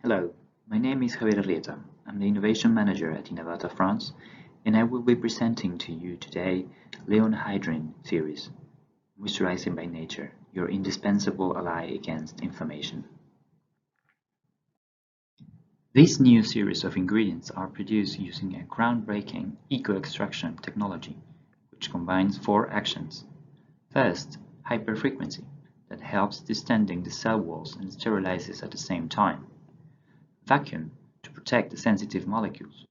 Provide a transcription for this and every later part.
Hello, my name is Javier Arrieta. I'm the Innovation Manager at Innovata France, and I will be presenting to you today LEONHYDRINE series, Moisturizing by Nature, your indispensable ally against inflammation. This new series of ingredients are produced using a groundbreaking eco-extraction technology, which combines four actions. First, hyperfrequency, that helps distending the cell walls and sterilizes at the same time. Vacuum, to protect the sensitive molecules.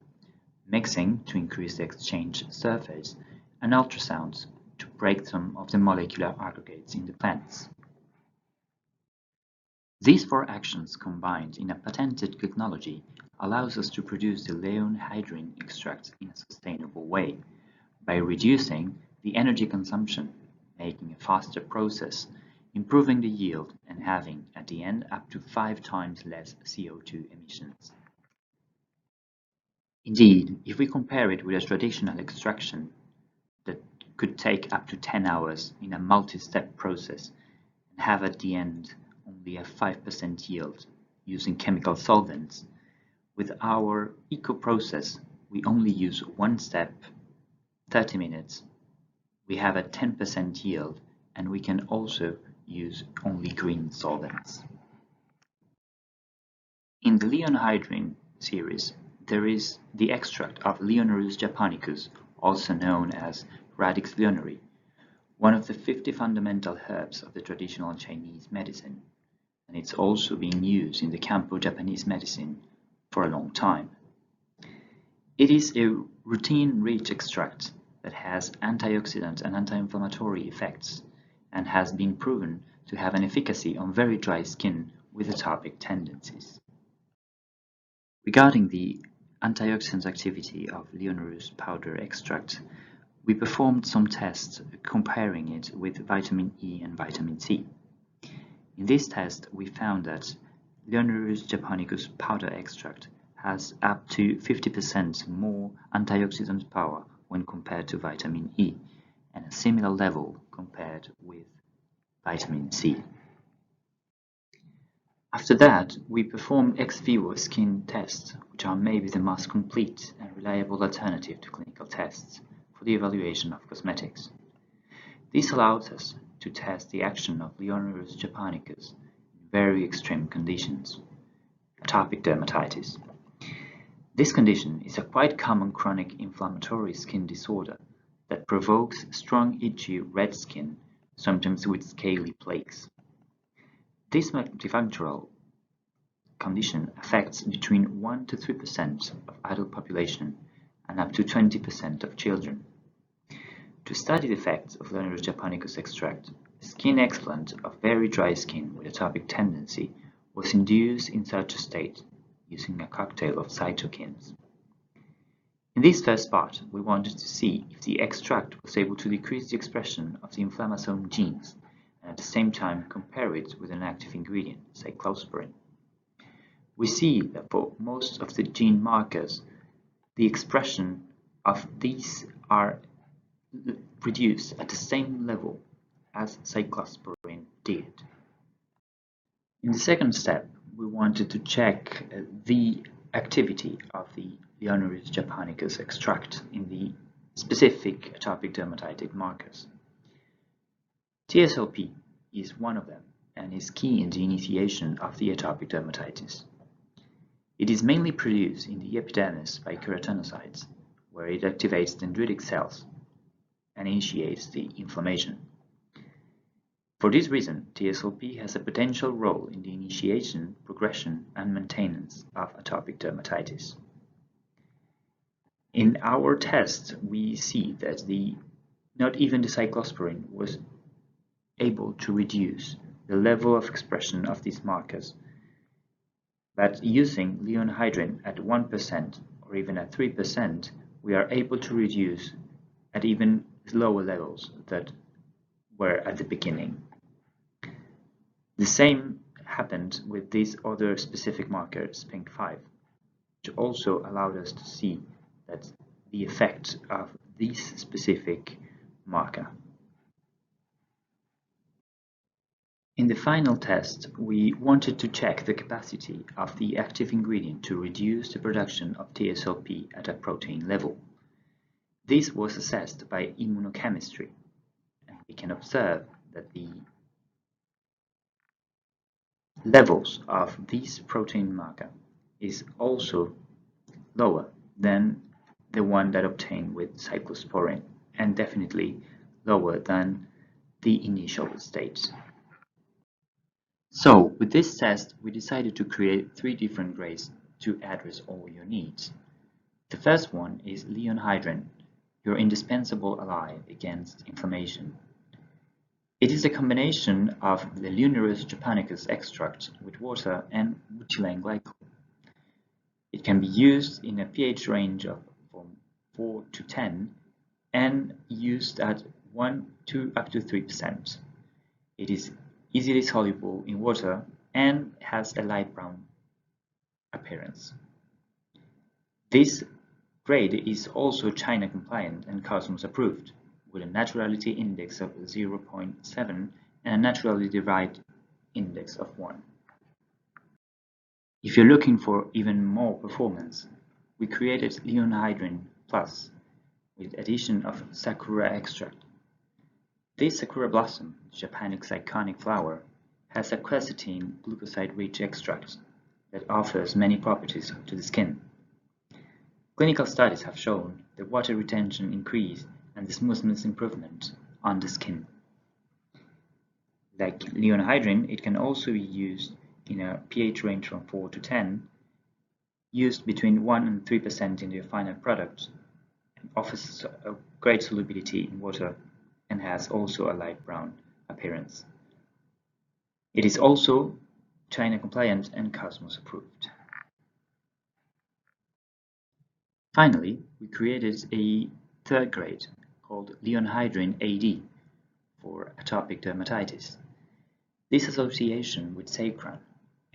Mixing, to increase the exchange surface. And ultrasounds, to break some of the molecular aggregates in the plants. These four actions combined in a patented technology allows us to produce the LEONHYDRINE extract in a sustainable way by reducing the energy consumption, making a faster process, improving the yield, and having, at the end, up to 5 times less CO2 emissions. Indeed, if we compare it with a traditional extraction that could take up to 10 hours in a multi-step process and have at the end only a 5% yield using chemical solvents, with our eco-process we only use one step, 30 minutes, we have a 10% yield, and we can also use only green solvents. In the LEONHYDRINE series, there is the extract of Leonarus japonicus, also known as Radix leonari, one of the 50 fundamental herbs of the traditional Chinese medicine, and it's also being used in the camp of Japanese medicine for a long time. It is a routine-rich extract that has antioxidant and anti-inflammatory effects and has been proven to have an efficacy on very dry skin with atopic tendencies. Regarding the antioxidant activity of Leonarus powder extract, we performed some tests comparing it with vitamin E and vitamin C. In this test, we found that Leonarus japonicus powder extract has up to 50% more antioxidant power when compared to vitamin E, and a similar level compared with vitamin C. After that, we perform ex vivo skin tests, which are maybe the most complete and reliable alternative to clinical tests for the evaluation of cosmetics. This allows us to test the action of Leonarus japonicus in very extreme conditions, atopic dermatitis. This condition is a quite common chronic inflammatory skin disorder that provokes strong itchy red skin, sometimes with scaly flakes. This multifactorial condition affects between 1 to 3% of adult population and up to 20% of children. To study the effects of Leonarus japonicus extract, a skin explant of very dry skin with atopic tendency was induced in such a state using a cocktail of cytokines. In this first part, we wanted to see if the extract was able to decrease the expression of the inflammasome genes and at the same time compare it with an active ingredient, cyclosporine. We see that for most of the gene markers, the expression of these are reduced at the same level as cyclosporine did. In the second step, we wanted to check the activity of the Leonarus japonicus extract in the specific atopic dermatitis markers. TSLP is one of them and is key in the initiation of the atopic dermatitis. It is mainly produced in the epidermis by keratinocytes, where it activates dendritic cells and initiates the inflammation. For this reason, TSLP has a potential role in the initiation, progression, and maintenance of atopic dermatitis. In our test, we see that not even the cyclosporine was able to reduce the level of expression of these markers, but using LEONHYDRINE at 1% or even at 3%, we are able to reduce at even lower levels that were at the beginning. The same happened with this other specific marker, SPINK5, which also allowed us to see that the effect of this specific marker. In the final test, we wanted to check the capacity of the active ingredient to reduce the production of TSLP at a protein level. This was assessed by immunochemistry, and we can observe that the levels of this protein marker is also lower than the one that obtained with cyclosporine, and definitely lower than the initial state. So, with this test, we decided to create 3 different grades to address all your needs. The first one is LEONHYDRINE, your indispensable ally against inflammation. It is a combination of the Leonarus japonicus extract with water and ethylene glycol. It can be used in a pH range of from 4 to 10 and used at 1 to up to 3%. It is easily soluble in water and has a light brown appearance. This grade is also China compliant and customs approved, with a naturality index of 0.7 and a naturally derived index of 1. If you're looking for even more performance, we created LEONHYDRINE Plus with addition of sakura extract. This sakura blossom, Japanese iconic flower, has a quercetin glucoside-rich extract that offers many properties to the skin. Clinical studies have shown the water retention increase and the smoothness improvement on the skin. Like LEONHYDRINE, it can also be used in a pH range from 4 to 10, used between 1 and 3% in the final product, and offers a great solubility in water and has also a light brown appearance. It is also China compliant and Cosmos approved. Finally, we created a 3rd grade called LEONHYDRINE AD for atopic dermatitis. This association with saccharin,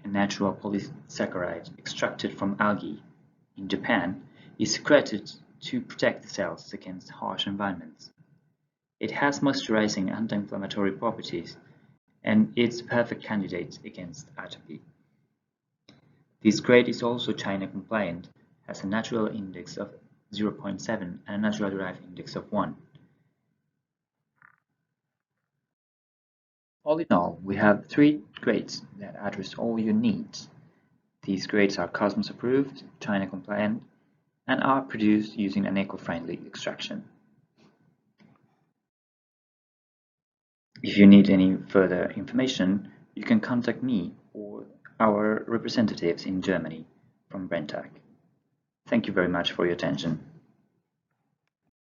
a natural polysaccharide extracted from algae in Japan, is secreted to protect the cells against harsh environments. It has moisturizing anti-inflammatory properties and it's a perfect candidate against atopy. This grade is also China compliant, has a natural index of 0.7 and a natural derived index of 1. All in all, we have 3 grades that address all your needs. These grades are Cosmos approved, China compliant, and are produced using an eco-friendly extraction. If you need any further information, you can contact me or our representatives in Germany from Brenntag. Thank you very much for your attention.